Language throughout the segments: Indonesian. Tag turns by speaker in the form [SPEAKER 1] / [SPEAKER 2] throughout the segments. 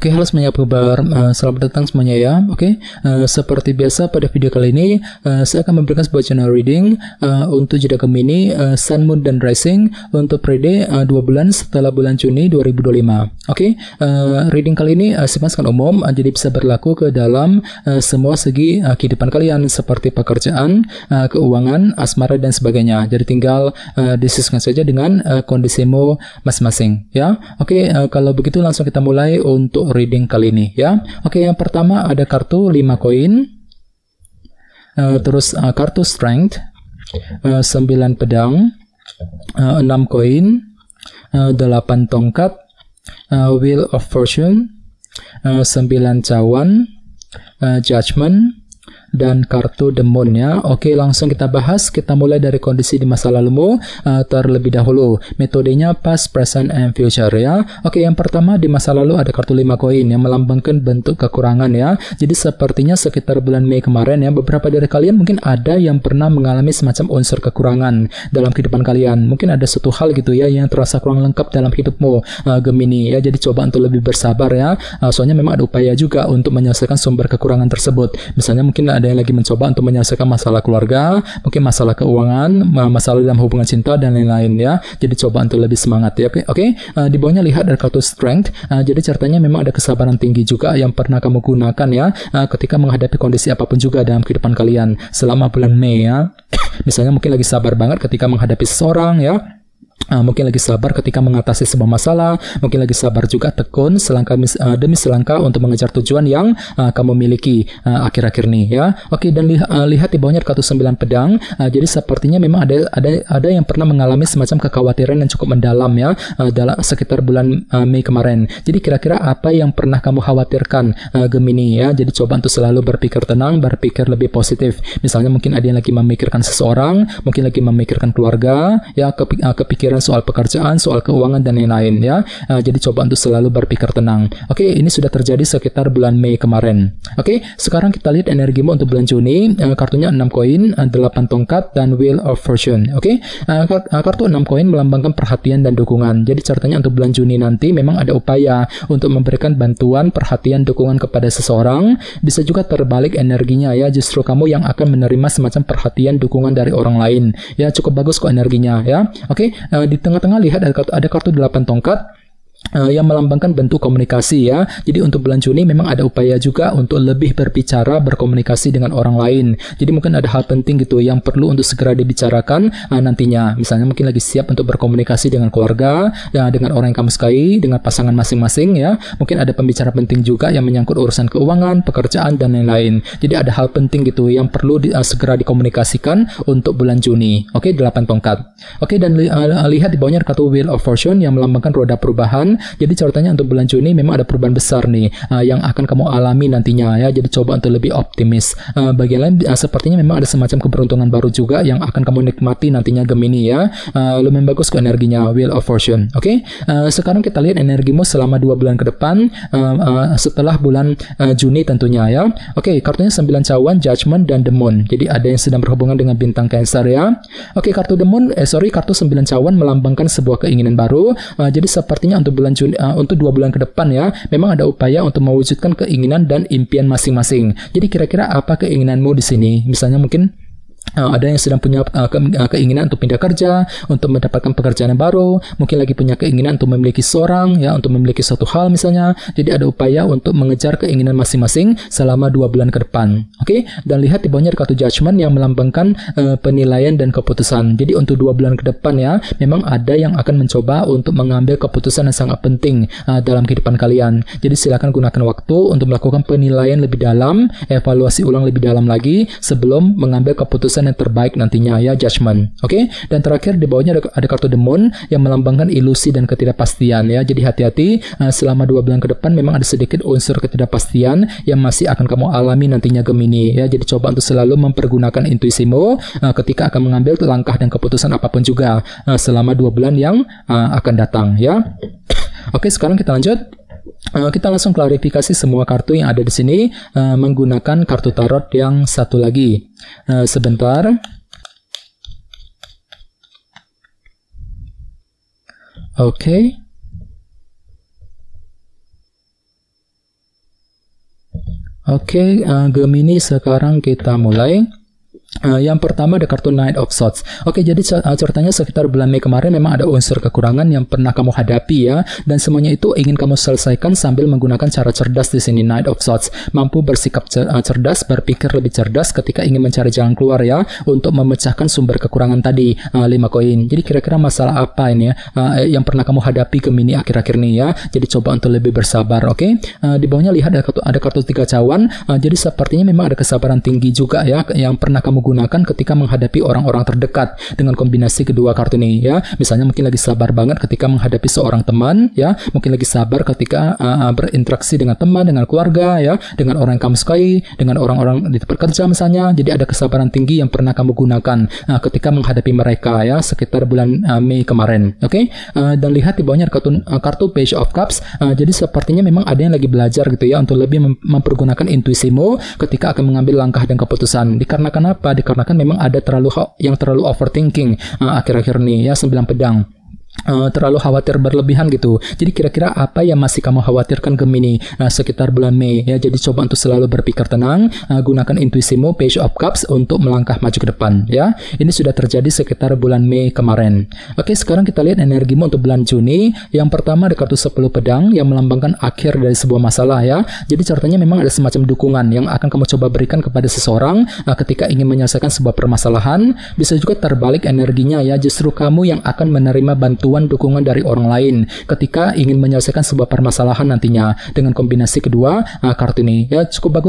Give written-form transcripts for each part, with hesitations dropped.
[SPEAKER 1] Oke, halo semuanya, apa kabar? Selamat datang semuanya ya. Oke, seperti biasa pada video kali ini saya akan memberikan sebuah channel reading untuk zodiak Gemini, Sun, Moon, dan Rising untuk periode 2 bulan setelah bulan Juni 2025. Oke, reading kali ini sifatnya sangat umum, jadi bisa berlaku ke dalam semua segi kehidupan kalian seperti pekerjaan, keuangan, asmara, dan sebagainya. Jadi tinggal disesuaikan saja dengan kondisimu masing-masing ya. Oke, kalau begitu langsung kita mulai untuk reading kali ini ya. Oke, yang pertama ada kartu 5 koin, terus kartu strength, 9 pedang, 6 koin, 8 tongkat, wheel of fortune, 9 cawan, judgment, dan kartu the moon ya. Oke, langsung kita bahas. Kita mulai dari kondisi di masa lalumu terlebih dahulu. Metodenya past, present, and future ya. Oke, yang pertama di masa lalu ada kartu 5 koin yang melambangkan bentuk kekurangan ya. Jadi sepertinya sekitar bulan Mei kemarin ya, beberapa dari kalian mungkin ada yang pernah mengalami semacam unsur kekurangan dalam kehidupan kalian. Mungkin ada suatu hal gitu ya yang terasa kurang lengkap dalam hidupmu, Gemini ya. Jadi coba untuk lebih bersabar ya. Soalnya memang ada upaya juga untuk menyelesaikan sumber kekurangan tersebut. Misalnya mungkin ada yang lagi mencoba untuk menyelesaikan masalah keluarga, mungkin masalah keuangan, masalah dalam hubungan cinta, dan lain-lain ya. Jadi coba untuk lebih semangat ya. Oke. Di bawahnya lihat ada kartu strength. Jadi ceritanya memang ada kesabaran tinggi juga yang pernah kamu gunakan ya ketika menghadapi kondisi apapun juga dalam kehidupan kalian selama bulan Mei ya. Misalnya mungkin lagi sabar banget ketika menghadapi seseorang ya. Mungkin lagi sabar ketika mengatasi sebuah masalah, mungkin lagi sabar juga tekun selangkah demi selangkah untuk mengejar tujuan yang kamu miliki akhir-akhir ini ya. Oke, dan lihat di bawahnya kartu 9 pedang. Jadi sepertinya memang ada yang pernah mengalami semacam kekhawatiran yang cukup mendalam ya dalam sekitar bulan Mei kemarin. Jadi kira-kira apa yang pernah kamu khawatirkan, Gemini ya. Jadi coba untuk selalu berpikir tenang, berpikir lebih positif. Misalnya mungkin ada yang lagi memikirkan seseorang, mungkin lagi memikirkan keluarga ya, kepikiran soal pekerjaan, soal keuangan, dan lain-lain ya. Jadi coba untuk selalu berpikir tenang. Oke, ini sudah terjadi sekitar bulan Mei kemarin. Oke, sekarang kita lihat energimu untuk bulan Juni. Kartunya 6 koin, 8 tongkat, dan wheel of fortune. Oke, kartu 6 koin melambangkan perhatian dan dukungan. Jadi ceritanya untuk bulan Juni nanti memang ada upaya untuk memberikan bantuan, perhatian, dukungan kepada seseorang. Bisa juga terbalik energinya ya, justru kamu yang akan menerima semacam perhatian, dukungan dari orang lain. Ya, cukup bagus kok energinya ya. Oke, di tengah-tengah lihat ada kartu 8 tongkat yang melambangkan bentuk komunikasi ya. Jadi untuk bulan Juni memang ada upaya juga untuk lebih berbicara, berkomunikasi dengan orang lain. Jadi mungkin ada hal penting gitu yang perlu untuk segera dibicarakan nantinya. Misalnya mungkin lagi siap untuk berkomunikasi dengan keluarga ya, dengan orang yang kamu sukai, dengan pasangan masing-masing ya. Mungkin ada pembicaraan penting juga yang menyangkut urusan keuangan, pekerjaan, dan lain-lain. Jadi ada hal penting gitu yang perlu segera dikomunikasikan untuk bulan Juni. Oke, 8 tongkat. Oke, dan lihat di bawahnya kartu wheel of fortune yang melambangkan roda perubahan. Jadi ceritanya untuk bulan Juni memang ada perubahan besar nih yang akan kamu alami nantinya ya. Jadi coba untuk lebih optimis. Bagian lain sepertinya memang ada semacam keberuntungan baru juga yang akan kamu nikmati nantinya, Gemini ya. Lumayan bagus ke energinya wheel of fortune. Oke. Sekarang kita lihat energimu selama 2 bulan ke depan setelah bulan Juni tentunya ya. Oke, kartunya 9 cawan, judgment, dan the moon. Jadi ada yang sedang berhubungan dengan bintang Cancer ya. Oke, kartu the moon kartu 9 cawan melambangkan sebuah keinginan baru. Jadi sepertinya untuk bulan Juni, untuk 2 bulan ke depan ya, memang ada upaya untuk mewujudkan keinginan dan impian masing-masing. Jadi kira-kira apa keinginanmu di sini? Misalnya mungkin ada yang sedang punya keinginan untuk pindah kerja, untuk mendapatkan pekerjaan yang baru, mungkin lagi punya keinginan untuk memiliki seorang ya, untuk memiliki suatu hal misalnya. Jadi ada upaya untuk mengejar keinginan masing-masing selama 2 bulan ke depan. Oke, dan lihat di bawahnya ada kartu judgment yang melambangkan penilaian dan keputusan. Jadi untuk 2 bulan ke depan ya, memang ada yang akan mencoba untuk mengambil keputusan yang sangat penting dalam kehidupan kalian. Jadi silakan gunakan waktu untuk melakukan penilaian lebih dalam, evaluasi ulang lebih dalam lagi sebelum mengambil keputusan yang terbaik nantinya ya, judgment. Oke, dan terakhir di bawahnya ada kartu the moon yang melambangkan ilusi dan ketidakpastian ya. Jadi hati-hati selama 2 bulan ke depan memang ada sedikit unsur ketidakpastian yang masih akan kamu alami nantinya, Gemini ya. Jadi coba untuk selalu mempergunakan intuisimu ketika akan mengambil langkah dan keputusan apapun juga selama 2 bulan yang akan datang ya. Oke, sekarang kita lanjut. Kita langsung klarifikasi semua kartu yang ada di sini menggunakan kartu tarot yang satu lagi. Sebentar. Oke. Oke, Gemini sekarang kita mulai. Yang pertama ada kartu Knight of Swords. Oke, jadi ceritanya sekitar bulan Mei kemarin memang ada unsur kekurangan yang pernah kamu hadapi ya, dan semuanya itu ingin kamu selesaikan sambil menggunakan cara cerdas di sini. Knight of Swords mampu bersikap cerdas, berpikir lebih cerdas ketika ingin mencari jalan keluar ya, untuk memecahkan sumber kekurangan tadi. 5 koin. Jadi kira-kira masalah apa ini ya yang pernah kamu hadapi Gemini akhir-akhir ini ya. Jadi coba untuk lebih bersabar. Oke. Di bawahnya lihat ada kartu 3 cawan. Jadi sepertinya memang ada kesabaran tinggi juga ya yang pernah kamu gunakan ketika menghadapi orang-orang terdekat dengan kombinasi kedua kartu ini ya. Misalnya mungkin lagi sabar banget ketika menghadapi seorang teman ya, mungkin lagi sabar ketika berinteraksi dengan teman, dengan keluarga ya, dengan orang yang kamu sukai, dengan orang-orang di tempat kerja misalnya. Jadi ada kesabaran tinggi yang pernah kamu gunakan ketika menghadapi mereka ya, sekitar bulan Mei kemarin. Oke. Dan lihat di bawahnya kartu Page of Cups. Jadi sepertinya memang ada yang lagi belajar gitu ya untuk lebih mempergunakan intuisimu ketika akan mengambil langkah dan keputusan. Dikarenakan apa? Dikarenakan memang ada terlalu overthinking akhir-akhir ini ya. 9 pedang. Terlalu khawatir berlebihan gitu. Jadi kira-kira apa yang masih kamu khawatirkan Gemini sekitar bulan Mei ya. Jadi coba untuk selalu berpikir tenang, gunakan intuisimu Page of Cups untuk melangkah maju ke depan ya. Ini sudah terjadi sekitar bulan Mei kemarin. Oke, sekarang kita lihat energimu untuk bulan Juni. Yang pertama ada kartu 10 pedang yang melambangkan akhir dari sebuah masalah ya. Jadi ceritanya memang ada semacam dukungan yang akan kamu coba berikan kepada seseorang ketika ingin menyelesaikan sebuah permasalahan. Bisa juga terbalik energinya ya, justru kamu yang akan menerima bantuan dukungan dari orang lain ketika ingin menyelesaikan sebuah permasalahan nantinya. Dengan kombinasi kedua kartu ini ya, cukup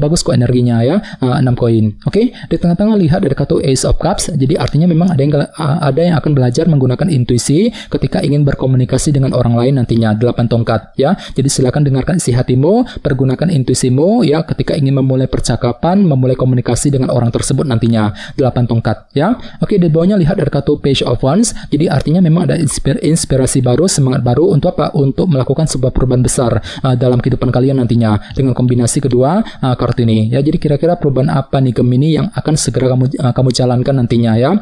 [SPEAKER 1] bagus kok energinya ya. 6 koin. Oke, di tengah-tengah lihat ada kartu Ace of Cups. Jadi artinya memang ada yang akan belajar menggunakan intuisi ketika ingin berkomunikasi dengan orang lain nantinya. 8 tongkat ya. Jadi silakan dengarkan isi hatimu, pergunakan intuisimu ya ketika ingin memulai percakapan, memulai komunikasi dengan orang tersebut nantinya. 8 tongkat ya. Oke, di bawahnya lihat ada kartu Page of Wands. Jadi artinya memang ada inspirasi baru, semangat baru untuk apa? Untuk melakukan sebuah perubahan besar dalam kehidupan kalian nantinya dengan kombinasi kedua kartu ini ya. Jadi kira-kira perubahan apa nih Gemini yang akan segera kamu jalankan nantinya ya.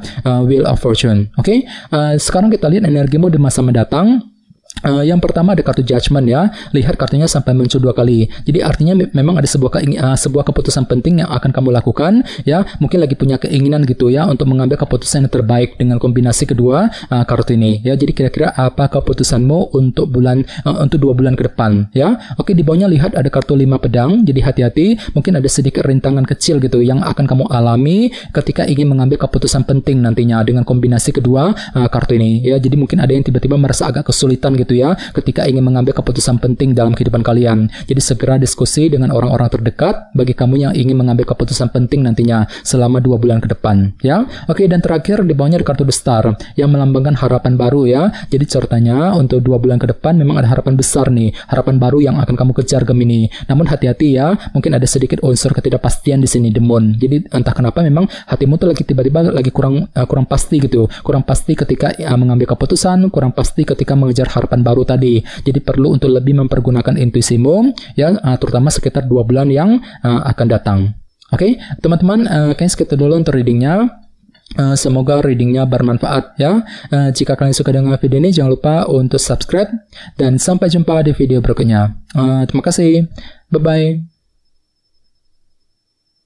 [SPEAKER 1] Wheel of Fortune. Oke. Sekarang kita lihat energimu di masa mendatang. Yang pertama ada kartu Judgment ya. Lihat kartunya sampai muncul 2 kali. Jadi artinya memang ada sebuah keputusan penting yang akan kamu lakukan ya. Mungkin lagi punya keinginan gitu ya untuk mengambil keputusan yang terbaik dengan kombinasi kedua kartu ini ya. Jadi kira-kira apa keputusanmu untuk 2 bulan ke depan ya. Oke, di bawahnya lihat ada kartu 5 pedang. Jadi hati-hati, mungkin ada sedikit rintangan kecil gitu yang akan kamu alami ketika ingin mengambil keputusan penting nantinya dengan kombinasi kedua kartu ini ya. Jadi mungkin ada yang tiba-tiba merasa agak kesulitan gitu ya ketika ingin mengambil keputusan penting dalam kehidupan kalian. Jadi segera diskusi dengan orang-orang terdekat bagi kamu yang ingin mengambil keputusan penting nantinya selama 2 bulan ke depan ya. Oke, dan terakhir di bawahnya ada kartu The Star yang melambangkan harapan baru ya. Jadi ceritanya untuk 2 bulan ke depan memang ada harapan besar nih, harapan baru yang akan kamu kejar Gemini. Namun hati-hati ya, mungkin ada sedikit unsur ketidakpastian di sini, The Moon. Jadi entah kenapa memang hatimu tuh lagi tiba-tiba lagi kurang pasti gitu. Kurang pasti ketika mengambil keputusan, kurang pasti ketika mengejar harapan baru tadi. Jadi perlu untuk lebih mempergunakan intuisimu ya, terutama sekitar 2 bulan yang akan datang. Oke, teman-teman, kayaknya segitu dulu untuk readingnya. Semoga readingnya bermanfaat ya. Jika kalian suka dengan video ini, jangan lupa untuk subscribe dan sampai jumpa di video berikutnya. Terima kasih. Bye-bye.